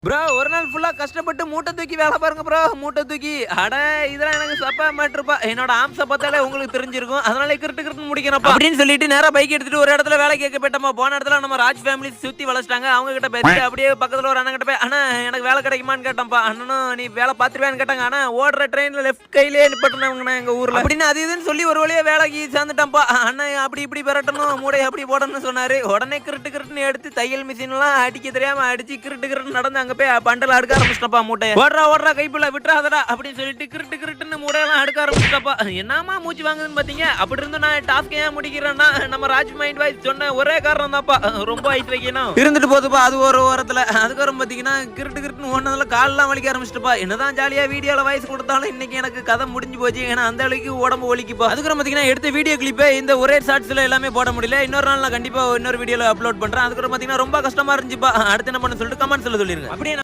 Bro ஒரு நாள் ஃபுல்லா கஷ்டப்பட்டு மூட்டை தூக்கி வேலை பாருங்க ப்ரோ. மூட்டை தூக்கி அட இதெல்லாம் எனக்கு சப்பா மேட்டர்ப்பா. என்னோட ஆம்ஸ பார்த்தாலே உங்களுக்கு தெரிஞ்சிருக்கும். அதனால கிறுட்டு கிறுட்டுன்னு முடிக்கிறேன்ப்பா அப்படின்னு சொல்லிட்டு நேரா பைக் எடுத்துட்டு ஒரு இடத்துல வேலை கேட்க போயிட்டோமா. போன இடத்துல நம்ம ராஜ் ஃபேமிலி சுத்தி வளச்சிட்டாங்க. அவங்க கிட்ட பேசிட்டு அப்படியே பக்கத்துல ஒரு அண்ணன் கிட்ட போய் அண்ணா எனக்கு வேலை கிடைக்குமான்னு கேட்டோம்ப்பா. அண்ணனும் நீ வேலை பார்த்துருவேன்னு கேட்டாங்க. ஆனா ஓடுற ட்ரெயின்ல லெஃப்ட் கையிலே நிப்பட்டுனவங்கண்ணா எங்க ஊர்ல அப்படின்னு அது இதுன்னு சொல்லி ஒரு வழியா வேலைக்கு சேர்ந்துட்டான்ப்பா. அண்ணன் அப்படி இப்படி பெறட்டணும் மூடை அப்படி போடணும்னு சொன்னாரு. உடனே கிறுட்டு கிறுட்டுன்னு எடுத்து தையல் மிஷின் எல்லாம் அடிக்க தெரியாம அடிச்சு கிறுட்டு கிறுட்டு நடந்து அங்க போய் பண்டல அடுக்க ஆரம்பிச்சிட்டப்பா. மூட்டை ஓடுறா கைப்புல விட்டுறாதடா அப்படின்னு சொல்லிட்டு கிறுட்டு கிறுட்டுன்னு மூடையெல்லாம் அடுக்க ஆரம்பிச்சிட்டப்பா. என்னமா மூச்சு வாங்குதுன்னு பாத்தீங்க. அப்படி இருந்து நான் டாஸ்க் ஏன் முடிக்கிறேன்னா நம்ம ராஜ் மைண்ட் வாய்ஸ் சொன்ன ஒரே காரணம் தான்ப்பா. ரொம்ப ஐஸ் வைக்கணும் இருந்துட்டு போதுப்பா. அது ஒரு ஓரத்துல அதுக்கப்புறம் பாத்தீங்கன்னா கிறுட்டு கிறுட்டுன்னு ஒன்னதுல கால்லாம் வலிக்க ஆரம்பிச்சிட்டப்பா. என்னதான் ஜாலியா வீடியோல வாய்ஸ் கொடுத்தாலும் இன்னைக்கு எனக்கு கதை முடிஞ்சு போச்சு. ஏன்னா அந்த அளவுக்கு உடம்பு ஒலிக்குப்பா. அதுக்கப்புறம் பாத்தீங்கன்னா எடுத்த வீடியோ கிளிப்பே இந்த ஒரே ஷார்ட்ஸ்ல எல்லாமே போட முடியல. இன்னொரு நாள் நான் கண்டிப்பா இன்னொரு வீடியோல அப்லோட் பண்றேன். அதுக்கப்புறம் பாத்தீங்கன்னா ரொம்ப கஷ்டமா இருந்துச்சுப்பா. அடுத்து என்ன பண்ண சொல்லிட்டு கமெண்ட்ஸ்ல சொல்லிருங்க. அப்படியே